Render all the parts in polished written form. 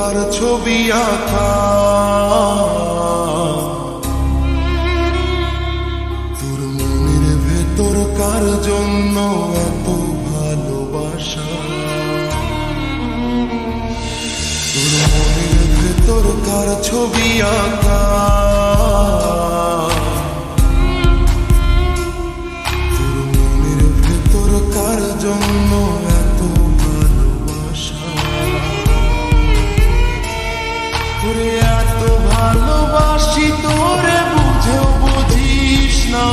কার ছবি আঁকা, তোর মনের ভেতর কার জন্য এত ভালোবাসা, তোর মনের ভেতর কার ছবি আঁকা, তোর মনের ভেতর কার জন্য এত ভালোবাসা, তোরে এত ভালোবাসি তোরে বুঝেও বুঝিস না,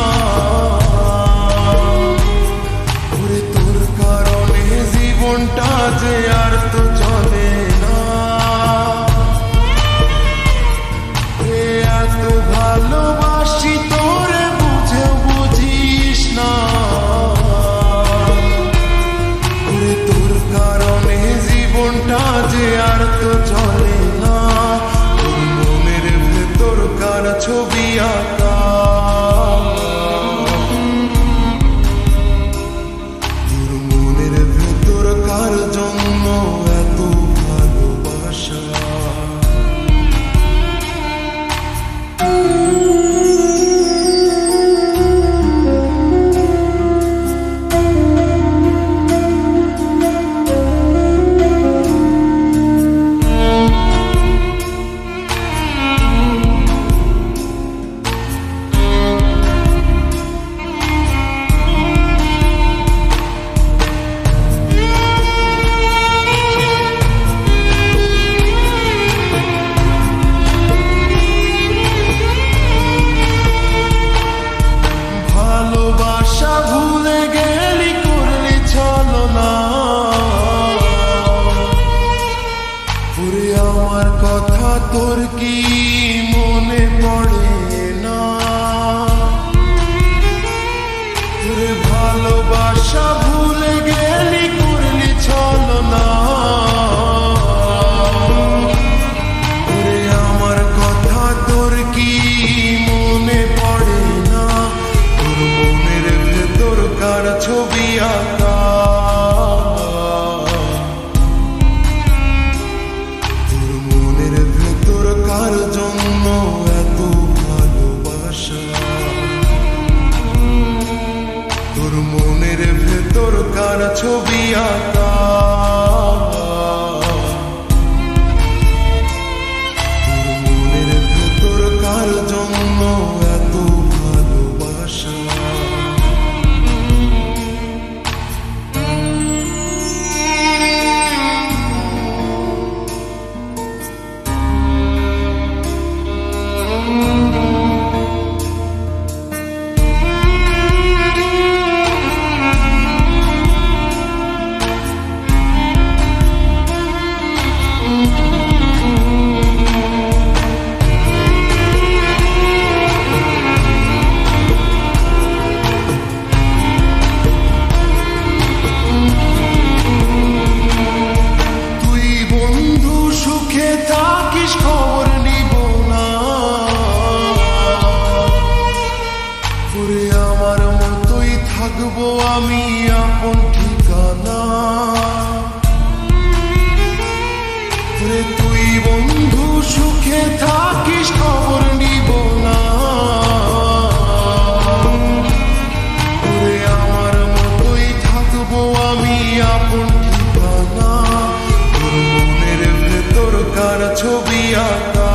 ওরে তোর কারণে জীবনটা যে আর তো চলে না, ওরে এত ভালোবাসি তোরে বুঝেও বুঝিস না, ওরে তোর কারণে জীবনটা যে আর তো চলে না, তোর মনের ভেতর কার ছবি আঁকা, তোর মনের ভেতর কার জন্য এত ভালোবাসা। ভালোবাসা ভুলে গেলি করলি ছলনা, ওরে আমার কথা তোর কি মনে পড়ে না, ওরে ভালোবাসা ভুলে গেলি করলি ছলনা, ওরে আমার কথা তোর কি মনে পড়ে না, তোর মনের ভেতর কার ছবি আঁকা, তোর মনের ভেতর কার জন্য এত ভালোবাসা, তোর মনের ভেতর কার ছবি আঁকা, তোর মনের ভেতর কার জন্য এত ভালোবাসা। তুই বন্ধু সুখে থাকিস খবর নিব না, ওরে আমার মতোই থাকবো আমি আপন ঠিকানা, ওরে তুই বন্ধু সুখে থাকিস খবর নিব না, ওরে আমার মতোই থাকবো আমি আপন ঠিকানা, তোর মনের ভেতর কার ছবি আঁকা,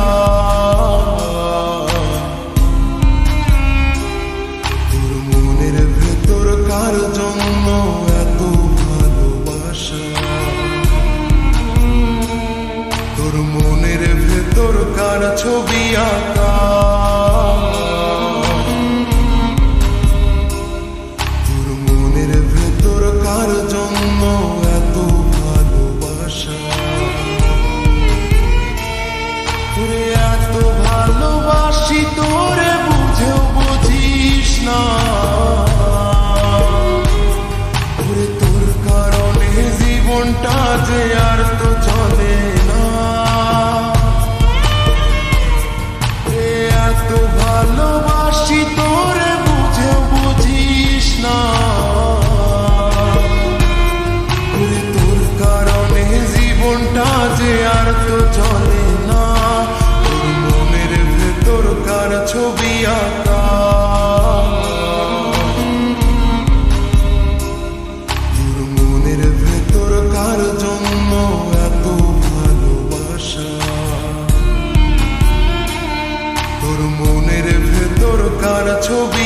তোর মনের ভেতর কার জন্য এত ভালোবাসা, তোর মনের ভেতর কার ছবি আঁকা, তোর মনের ভেতর কার জন্য এত ভালোবাসা, তোরে এত ভালোবাসি তোরে বুঝেও বুঝিস না, ওরে তোর কারণে জীবনটা যে আর তো চলে না, এত ভালোবাসি তোরে বুঝেও বুঝিস না, ওরে তোর কারণে জীবনটা যে আর তো চলে ছবি